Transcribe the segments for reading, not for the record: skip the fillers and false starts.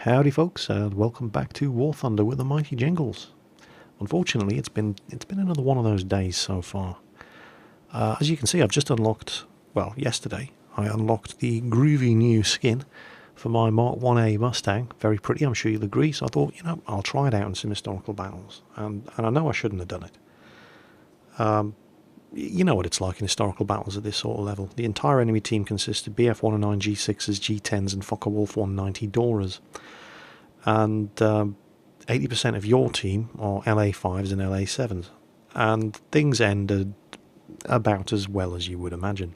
Howdy folks, and welcome back to War Thunder with the Mighty Jingles. Unfortunately, it's been another one of those days so far. As you can see, I've just unlocked, well, yesterday, I unlocked the groovy new skin for my Mark 1A Mustang. Very pretty, I'm sure you'll agree, so I thought, I'll try it out in some historical battles. And I know I shouldn't have done it. You know what it's like in historical battles at this sort of level. The entire enemy team consists of BF-109 G6s, G10s and Focke-Wulf 190 Doras. And 80% of your team are LA5s and LA7s. And things ended about as well as you would imagine.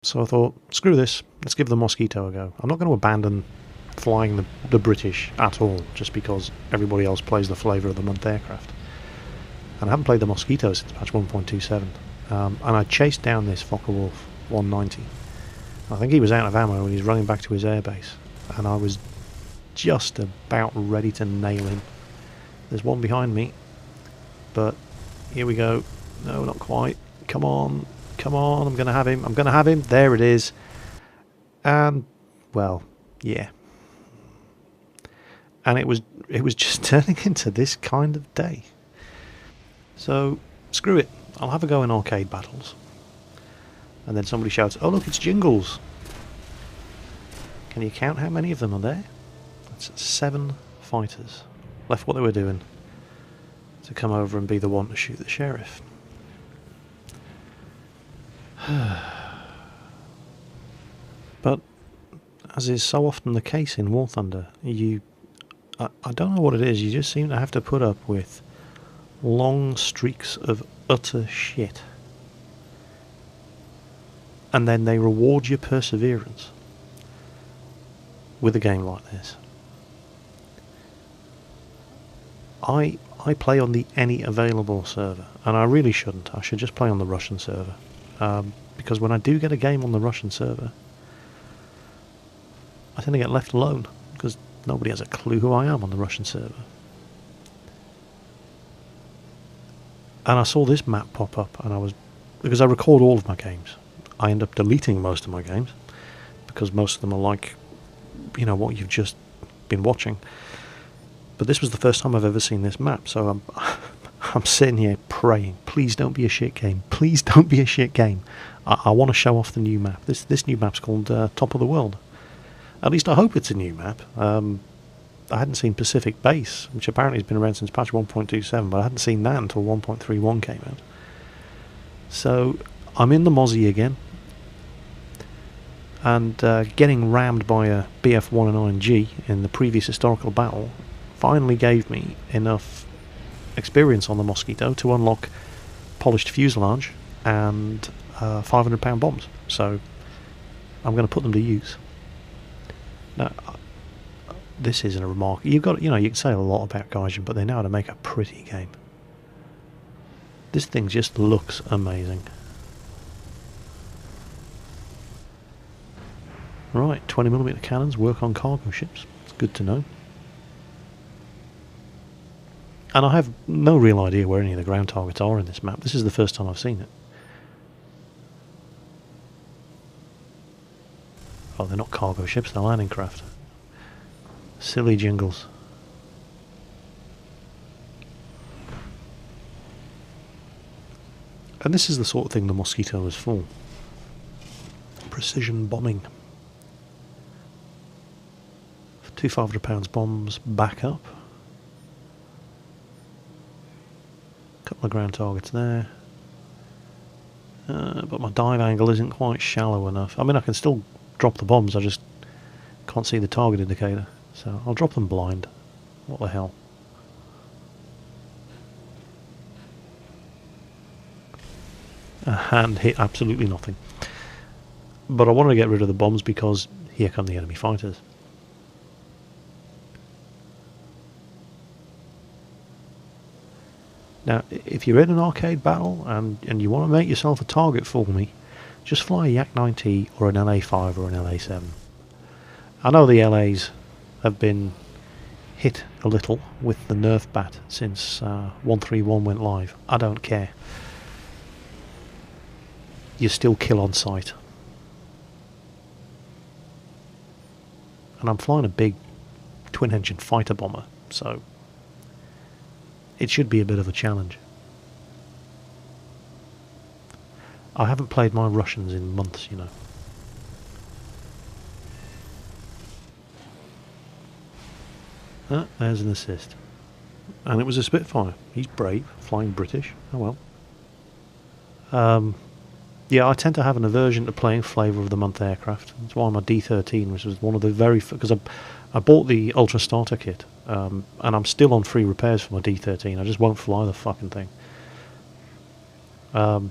So I thought, screw this, let's give the Mosquito a go. I'm not going to abandon flying the British at all, just because everybody else plays the flavour of the month aircraft. And I haven't played the Mosquito since patch 1.27. And I chased down this Focke-Wulf 190. I think he was out of ammo and he's running back to his airbase. And I was just about ready to nail him. There's one behind me. But here we go. No, not quite. Come on. Come on. I'm going to have him. I'm going to have him. There it is. And, well, yeah. And it was just turning into this kind of day. So, screw it. I'll have a go in arcade battles. And then somebody shouts, oh look, it's Jingles. Can you count how many of them are there? That's 7 fighters. Left what they were doing to come over and be the one to shoot the sheriff. But, as is so often the case in War Thunder, I don't know what it is, you just seem to have to put up with long streaks of utter shit. And then they reward your perseverance with a game like this. I play on the any available server, and I really shouldn't. I should just play on the Russian server. Because when I do get a game on the Russian server, I tend to get left alone, because nobody has a clue who I am on the Russian server. And I saw this map pop up, and because I record all of my games, I end up deleting most of my games, because most of them are like, what you've just been watching. But this was the first time I've ever seen this map, so I'm sitting here praying, please don't be a shit game, please don't be a shit game. I want to show off the new map. This new map's called Top of the World. At least I hope it's a new map. I hadn't seen Pacific Base, which apparently has been around since patch 1.27, but I hadn't seen that until 1.31 came out. So, I'm in the Mozzie again, and getting rammed by a BF-109G in the previous historical battle finally gave me enough experience on the Mosquito to unlock polished fuselage and 500-pound bombs. So, I'm going to put them to use. Now, this isn't a remark. You've got, you can say a lot about Gaijin, but they know how to make a pretty game. This thing just looks amazing. Right, 20mm cannons work on cargo ships. It's good to know. And I have no real idea where any of the ground targets are in this map. This is the first time I've seen it. Oh, they're not cargo ships, they're landing craft. Silly Jingles. And this is the sort of thing the Mosquito is for. Precision bombing. 2 500-pound bombs back up. Couple of ground targets there. But my dive angle isn't quite shallow enough. I mean, I can still drop the bombs, I just can't see the target indicator. So I'll drop them blind. What the hell. And hit absolutely nothing. But I wanted to get rid of the bombs because here come the enemy fighters. Now, if you're in an arcade battle and you want to make yourself a target for me, just fly a Yak 9T or an LA5 or an LA7. I know the LAs have been hit a little with the nerf bat since 131 went live. I don't care. You still kill on sight. And I'm flying a big twin-engine fighter bomber, so it should be a bit of a challenge. I haven't played my Russians in months, you know. Ah, there's an assist. And it was a Spitfire. He's brave, flying British. Oh well. Yeah, I tend to have an aversion to playing Flavour of the Month aircraft. That's why my D13, which was one of the very... because I bought the Ultra Starter kit, and I'm still on free repairs for my D13. I just won't fly the fucking thing. I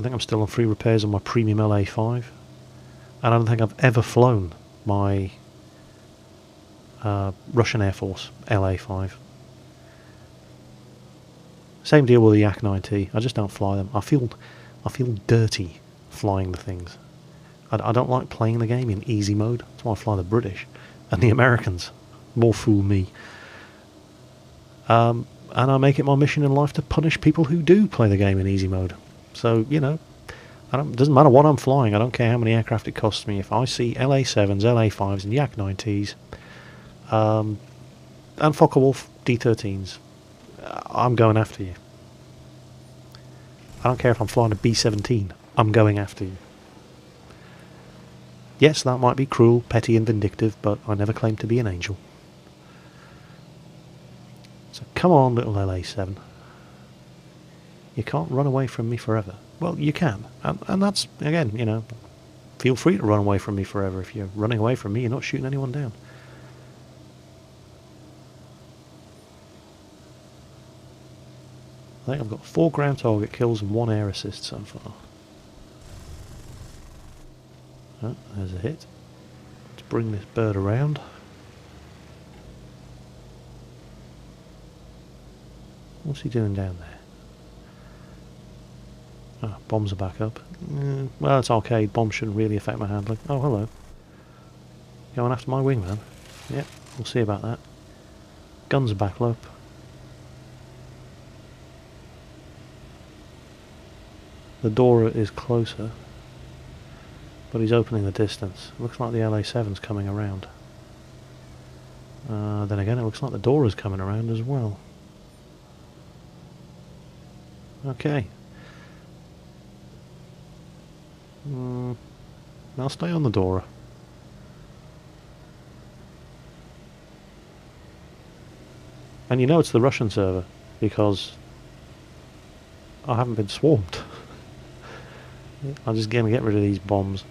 think I'm still on free repairs on my Premium LA5. And I don't think I've ever flown my Russian Air Force LA5. Same deal with the Yak-9T. I just don't fly them. I feel dirty flying the things. I don't like playing the game in easy mode. That's why I fly the British. And the Americans. More fool me. And I make it my mission in life to punish people who do play the game in easy mode. So, you know, it doesn't matter what I'm flying. I don't care how many aircraft it costs me. If I see LA7s, LA5s and Yak-9Ts, and Focke-Wulf D13s, I'm going after you. I don't care if I'm flying a B-17. I'm going after you. Yes, that might be cruel, petty and vindictive, but I never claimed to be an angel. So come on, little LA7. You can't run away from me forever. Well, you can. And that's, again, you know, feel free to run away from me forever. If you're running away from me, you're not shooting anyone down. I think I've got 4 ground target kills and 1 air assist so far. Oh, there's a hit. Let's bring this bird around. What's he doing down there? Ah, bombs are back up. Well, it's arcade. Bombs shouldn't really affect my handling. Oh, hello. Going after my wingman? Yep, we'll see about that. Guns are back up. The door is closer, but he's opening the distance. Looks like the LA7's coming around. Then again, it looks like the door is coming around as well. Okay. I'll stay on the Dora. And you know it's the Russian server, because I haven't been swarmed. I'm just going to get rid of these bombs.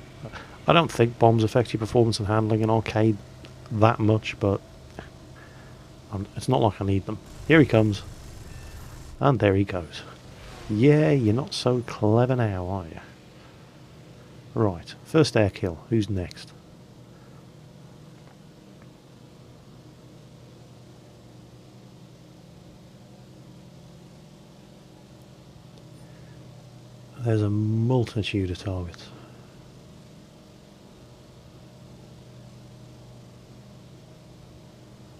I don't think bombs affect your performance and handling in arcade that much, but it's not like I need them. Here he comes. And there he goes. Yeah, you're not so clever now, are you? Right, first air kill. Who's next? There's a multitude of targets.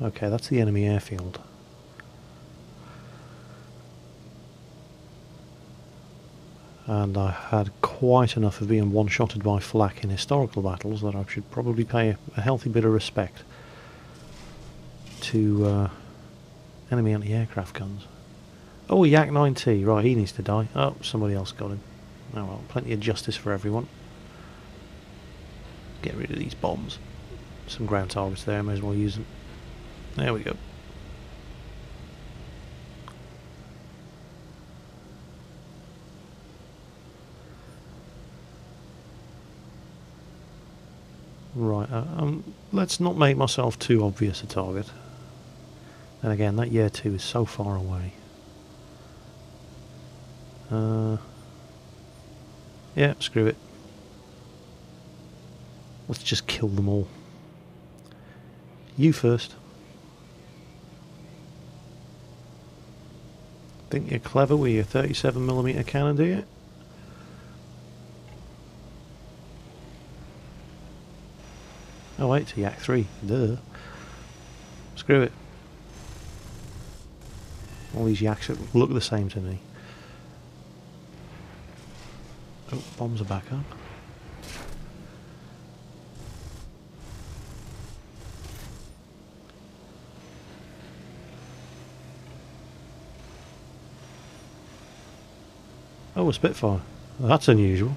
Okay, that's the enemy airfield. And I had quite enough of being one-shotted by flak in historical battles that I should probably pay a healthy bit of respect to enemy anti-aircraft guns. Oh, Yak-9T, right, he needs to die. Oh, somebody else got him. Oh well, plenty of justice for everyone. Get rid of these bombs. Some ground targets there, may as well use them. There we go. Right, let's not make myself too obvious a target. And again, that year 2 is so far away. Yeah, screw it. Let's just kill them all. You first. Think you're clever with your 37mm cannon, do you? Oh wait, it's a Yak-3. Duh. Screw it. All these Yaks look the same to me. Oh, bombs are back up. Oh, a Spitfire. That's unusual.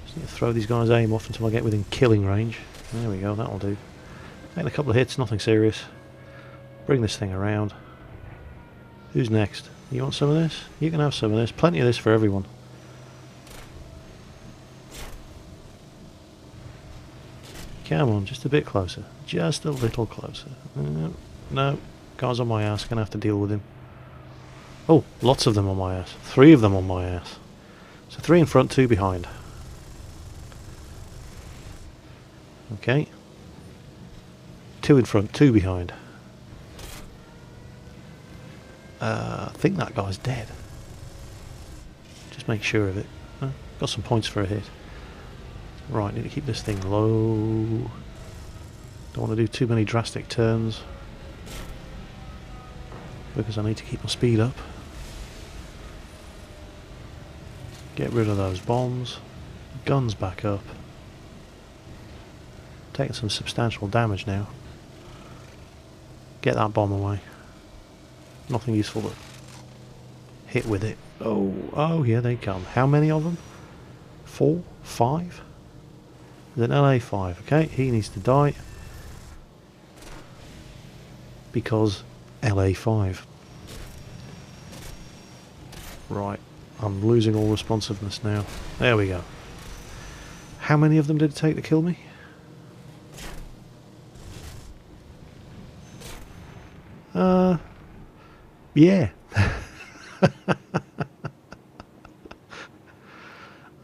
Just need to throw these guys' aim off until I get within killing range. There we go, that'll do. Take a couple of hits, nothing serious. Bring this thing around. Who's next? You want some of this? You can have some of this. Plenty of this for everyone. Come on, just a bit closer. Just a little closer. No, guy's on my ass. Gonna have to deal with him. Oh, lots of them on my ass. 3 of them on my ass. So 3 in front, 2 behind. Okay. 2 in front, 2 behind. I think that guy's dead. Just make sure of it. Got some points for a hit. Right, need to keep this thing low. Don't want to do too many drastic turns, because I need to keep my speed up. Get rid of those bombs. Guns back up. Taking some substantial damage now. Get that bomb away. Nothing useful to hit with it. Oh, here they come. How many of them? 4? 5? There's an LA5. Okay, he needs to die. Because LA5. Right, I'm losing all responsiveness now. There we go. How many of them did it take to kill me? Yeah.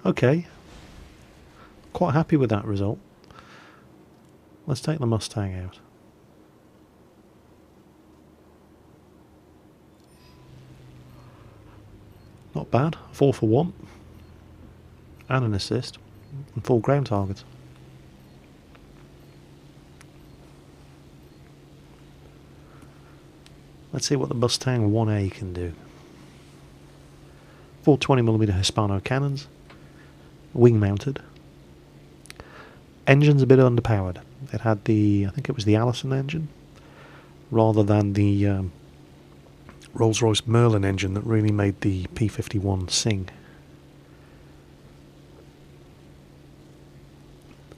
Okay. Quite happy with that result. Let's take the Mustang out. Not bad. 4 for 1. And an assist. And 4 ground targets. Let's see what the Mustang 1A can do. 4 20mm Hispano cannons. Wing mounted. Engine's a bit underpowered. It had the, I think it was the Allison engine, rather than the Rolls-Royce Merlin engine that really made the P-51 sing.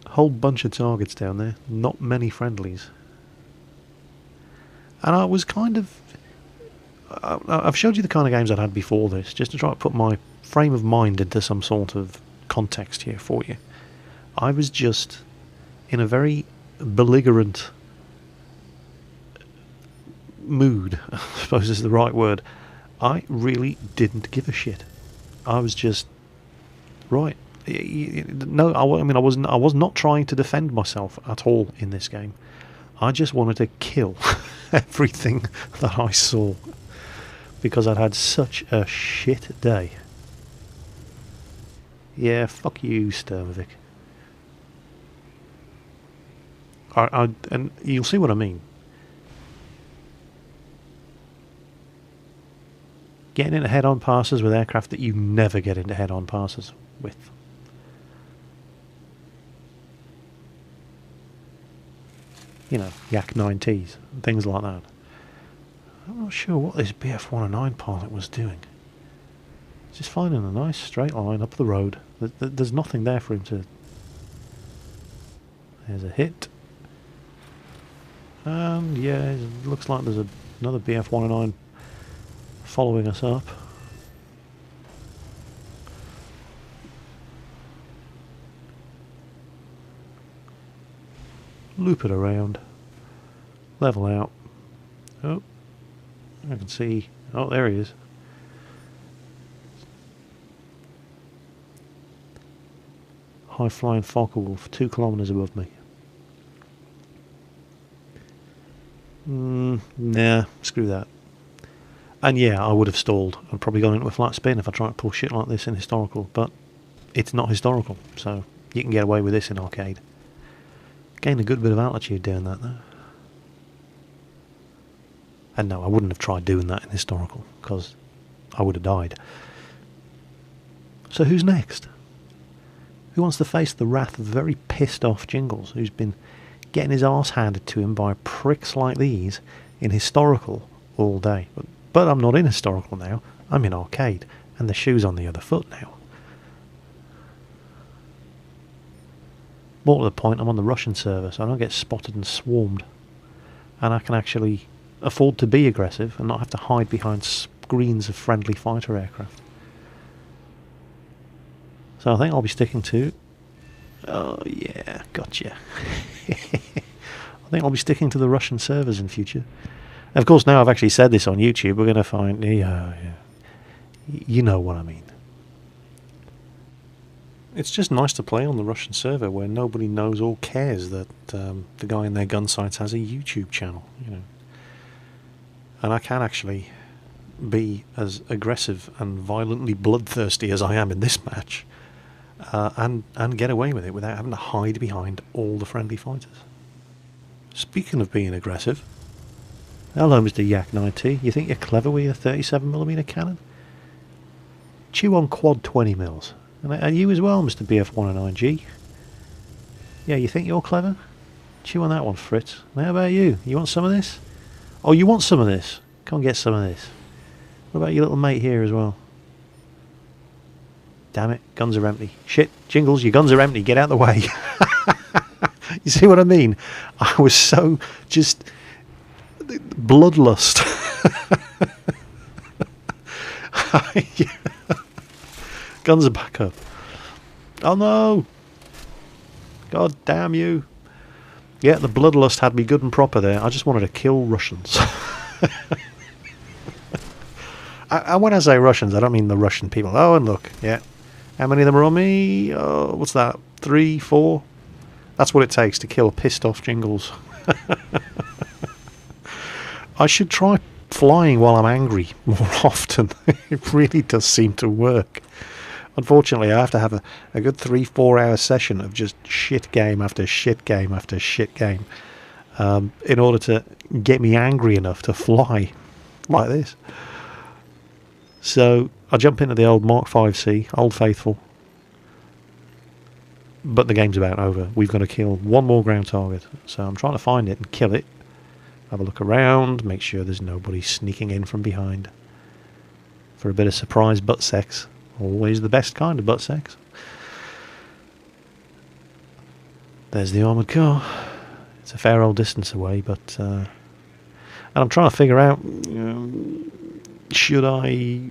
A whole bunch of targets down there, not many friendlies. And I was kind of... I've showed you the kind of games I'd had before this, just to try to put my frame of mind into some sort of context here for you. I was just in a very belligerent mood, I suppose is the right word. I really didn't give a shit. I was just... Right. No, I mean, I was not trying to defend myself at all in this game. I just wanted to kill everything that I saw, because I'd had such a shit day. Yeah, fuck you, Sturmovik. And you'll see what I mean. Getting into head-on passes with aircraft that you never get into head-on passes with. You know, Yak 9Ts and things like that. I'm not sure what this BF-109 pilot was doing. Just finding a nice straight line up the road. There's nothing there for him to... There's a hit. And yeah, it looks like there's another BF-109 following us up. Loop it around. Level out. Oh, I can see. Oh, there he is. High flying Focke-Wulf, 2 kilometers above me. Nah, screw that. And yeah, I would have stalled and probably gone into a flat spin if I tried to pull shit like this in historical, but it's not historical, so you can get away with this in arcade. Gained a good bit of altitude doing that though. And no, I wouldn't have tried doing that in historical, because I would have died. So who's next? Who wants to face the wrath of very pissed off Jingles, who's been getting his arse handed to him by pricks like these in historical all day? But But I'm not in historical now. I'm in arcade, and the shoe's on the other foot now. More to the point, I'm on the Russian server, so I don't get spotted and swarmed. And I can actually afford to be aggressive and not have to hide behind screens of friendly fighter aircraft. So I think I'll be sticking to... Oh yeah, gotcha. I think I'll be sticking to the Russian servers in future. And of course, now I've actually said this on YouTube, we're going to find... Yeah, you know what I mean. It's just nice to play on the Russian server where nobody knows or cares that the guy in their gun sights has a YouTube channel, you know. And I can actually be as aggressive and violently bloodthirsty as I am in this match, and get away with it without having to hide behind all the friendly fighters. Speaking of being aggressive, hello Mr. Yak9T, you think you're clever with your 37mm cannon? Chew on quad 20 mils. And you as well, Mr. BF109G. Yeah, you think you're clever? Chew on that one, Fritz. And how about you? You want some of this? Oh, you want some of this? Come get some of this. What about your little mate here as well? Damn it, guns are empty. Shit, Jingles, your guns are empty. Get out of the way. You see what I mean? I was so just... bloodlust. Guns are back up. Oh no! God damn you. Yeah, the bloodlust had me good and proper there. I just wanted to kill Russians. And when I say Russians, I don't mean the Russian people. Oh, and look, yeah. How many of them are on me? Oh, what's that? 3, 4? That's what it takes to kill pissed off Jingles. I should try flying while I'm angry more often. It really does seem to work. Unfortunately, I have to have a good 3-4 hour session of just shit game after shit game after shit game in order to get me angry enough to fly like this. So I jump into the old Mark 5C, Old Faithful, but the game's about over. We've got to kill one more ground target. So I'm trying to find it and kill it. Have a look around, make sure there's nobody sneaking in from behind for a bit of surprise butt sex. Always the best kind of butt sex. There's the armoured car. It's a fair old distance away, but... and I'm trying to figure out... should I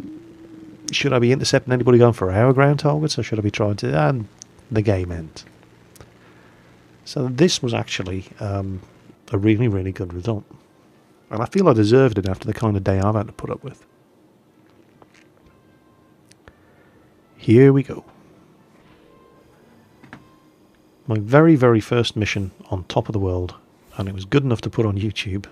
be intercepting anybody going for our ground targets, or should I be trying to... And the game ends. So this was actually a really, really good result. And I feel I deserved it after the kind of day I've had to put up with. Here we go. My very, very first mission on top of the world, and it was good enough to put on YouTube.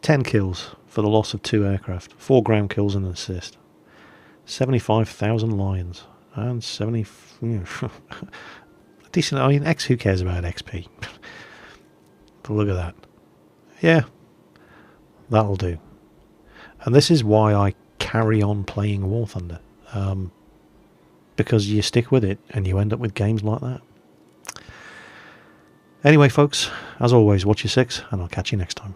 10 kills for the loss of 2 aircraft, 4 ground kills and an assist. 75,000 lions, and 70... decent, I mean, who cares about XP? But look at that. Yeah, that'll do. And this is why I carry on playing War Thunder. Because you stick with it and you end up with games like that. Anyway, folks, as always, watch your 6, and I'll catch you next time.